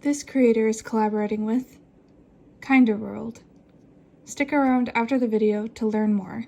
This creator is collaborating with Kinder World. Stick around after the video to learn more.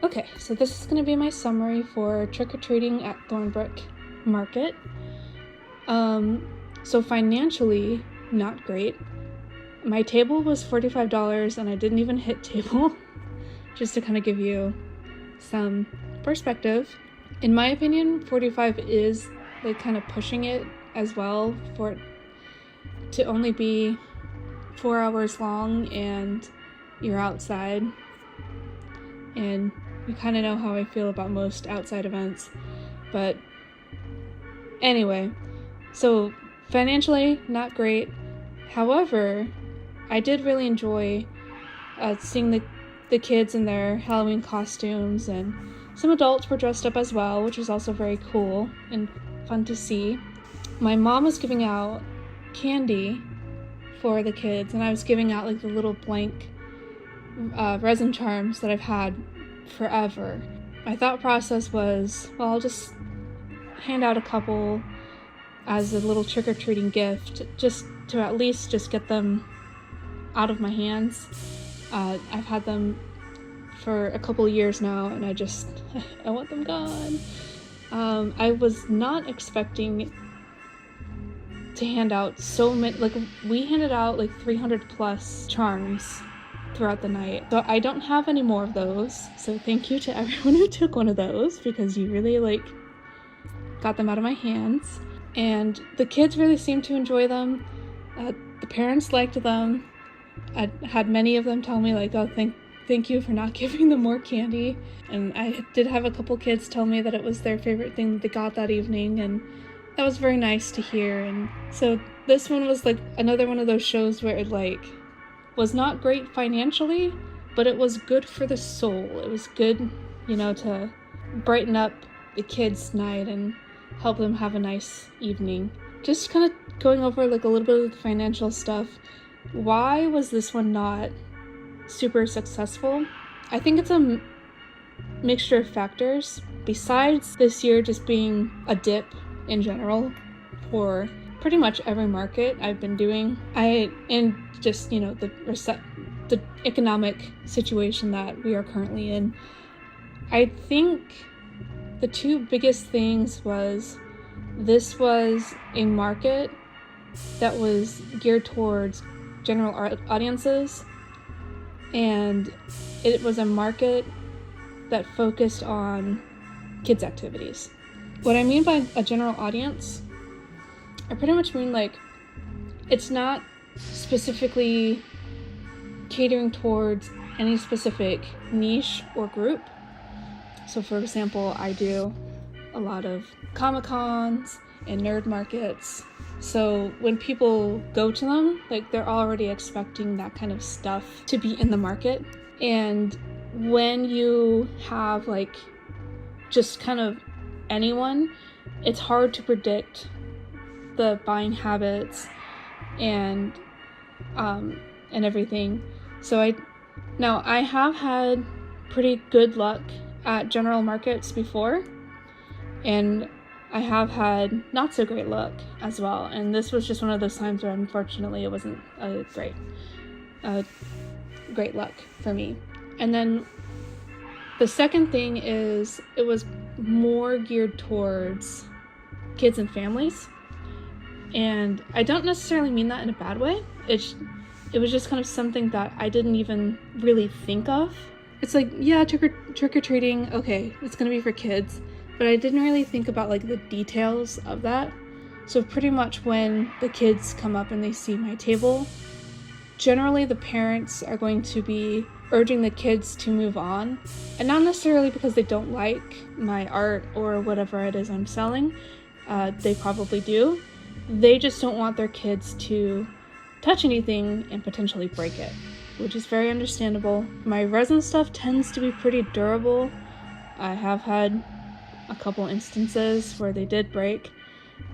Okay, so this is going to be my summary for trick-or-treating at Thornebrook Market. So financially, not great. My table was $45 and I didn't even hit table, just to kind of give you some perspective. In my opinion, 45 is like kind of pushing it as well for it to only be 4 hours long and you're outside. And you kind of know how I feel about most outside events. But anyway, so financially, not great. However, I did really enjoy seeing the the kids in their Halloween costumes, and some adults were dressed up as well, which was also very cool and fun to see. My mom was giving out candy for the kids, and I was giving out like the little blank resin charms that I've had forever. My thought process was, well, I'll just hand out a couple as a little trick-or-treating gift, just to at least just get them out of my hands. I've had them for a couple years now, and I want them gone. I was not expecting to hand out so many, like we handed out like 300 plus charms throughout the night. So I don't have any more of those. So thank you to everyone who took one of those, because you really like got them out of my hands. And the kids really seemed to enjoy them. The parents liked them. I had many of them tell me like, oh, thank you for not giving them more candy. And I did have a couple kids tell me that it was their favorite thing that they got that evening, and that was very nice to hear. And so this one was like another one of those shows where it like was not great financially, but it was good for the soul. It was good, to brighten up the kids' night and help them have a nice evening. Just kind of going over like a little bit of the financial stuff. Why was this one not super successful? I think it's a mixture of factors. Besides this year just being a dip in general for pretty much every market I've been doing, and just the economic situation that we are currently in, I think the two biggest things was this was a market that was geared towards general audiences, and it was a market that focused on kids' activities. What I mean by a general audience, I pretty much mean like it's not specifically catering towards any specific niche or group. So for example, I do a lot of Comic-Cons and nerd markets. So when people go to them, like they're already expecting that kind of stuff to be in the market. And when you have like just kind of anyone, it's hard to predict the buying habits and everything. So I have had pretty good luck at general markets before, and I have had not so great luck as well. And this was just one of those times where unfortunately it wasn't a great luck for me. And then the second thing is it was more geared towards kids and families. And I don't necessarily mean that in a bad way. It was just kind of something that I didn't even really think of. It's like, yeah, trick-or-treating, okay, it's gonna be for kids. But I didn't really think about like the details of that. So pretty much when the kids come up and they see my table, generally the parents are going to be urging the kids to move on, and not necessarily because they don't like my art or whatever it is I'm selling. They probably do. They just don't want their kids to touch anything and potentially break it, which is very understandable. My resin stuff tends to be pretty durable. I have had a couple instances where they did break,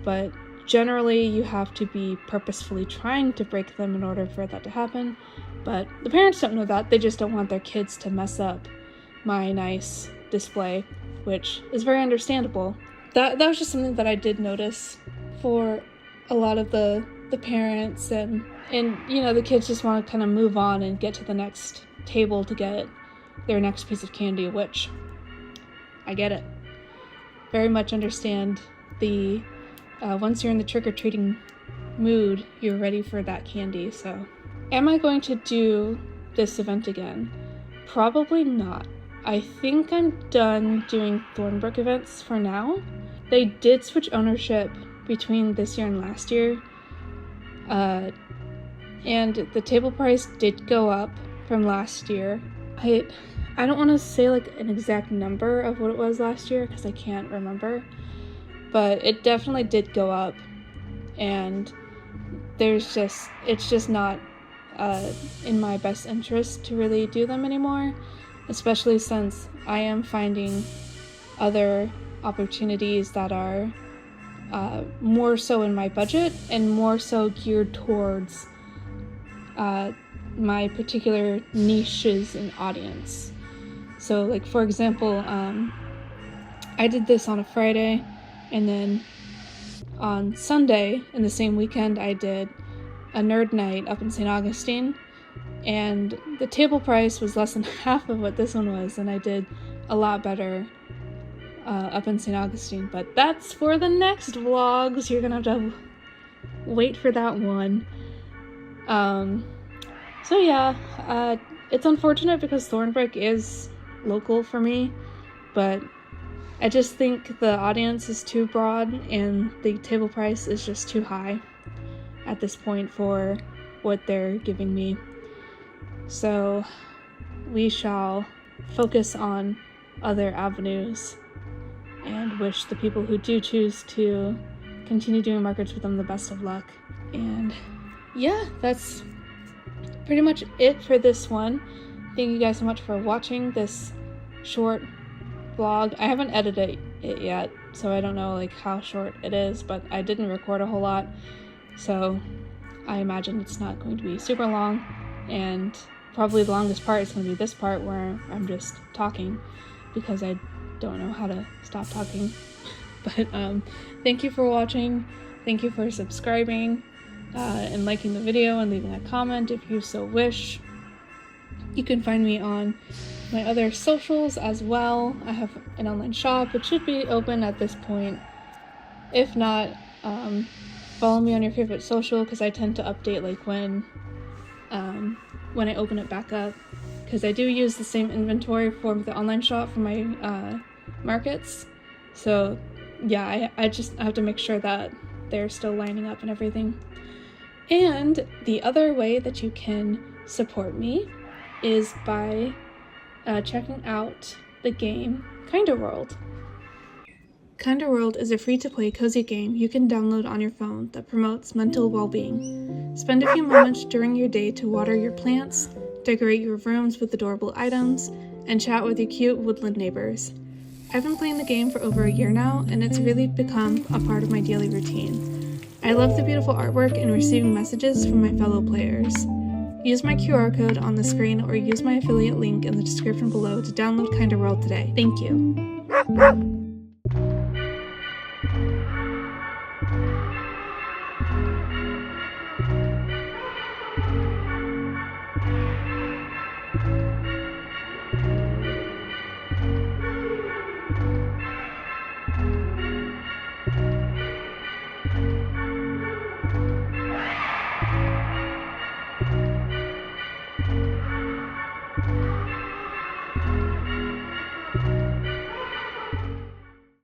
but generally you have to be purposefully trying to break them in order for that to happen. But the parents don't know that. They just don't want their kids to mess up my nice display, which is very understandable. That was just something that I did notice for a lot of the parents, and the kids just want to kind of move on and get to the next table to get their next piece of candy, which I get it. Very much understand the once you're in the trick-or-treating mood, you're ready for that candy. So am I going to do this event again? Probably not. I think I'm done doing Thornebrook events for now. They did switch ownership between this year and last year, and the table price did go up from last year. I don't want to say like an exact number of what it was last year because I can't remember, but it definitely did go up, and it's just not in my best interest to really do them anymore, especially since I am finding other opportunities that are more so in my budget and more so geared towards my particular niches and audience. So, like, for example, I did this on a Friday, and then on Sunday in the same weekend I did a nerd night up in St. Augustine, and the table price was less than half of what this one was, and I did a lot better up in St. Augustine, but that's for the next vlog, so you're gonna have to wait for that one. So yeah, it's unfortunate because Thornebrook is local for me, but I just think the audience is too broad and the table price is just too high at this point for what they're giving me. So we shall focus on other avenues and wish the people who do choose to continue doing markets with them the best of luck. And yeah, that's pretty much it for this one. Thank you guys so much for watching this short vlog. I haven't edited it yet, so I don't know like how short it is, but I didn't record a whole lot, so I imagine it's not going to be super long, and probably the longest part is going to be this part where I'm just talking because I don't know how to stop talking. But thank you for watching. Thank you for subscribing and liking the video and leaving a comment if you so wish. You can find me on my other socials as well. I have an online shop. It should be open at this point. If not, follow me on your favorite social because I tend to update like when I open it back up, because I do use the same inventory for the online shop for my markets. So yeah, I just have to make sure that they're still lining up and everything. And the other way that you can support me is by checking out the game Kinda World. Kinda World is a free-to-play cozy game you can download on your phone that promotes mental well-being. Spend a few moments during your day to water your plants, decorate your rooms with adorable items, and chat with your cute woodland neighbors. I've been playing the game for over a year now, and it's really become a part of my daily routine. I love the beautiful artwork and receiving messages from my fellow players. Use my QR code on the screen or use my affiliate link in the description below to download Kinda World today. Thank you.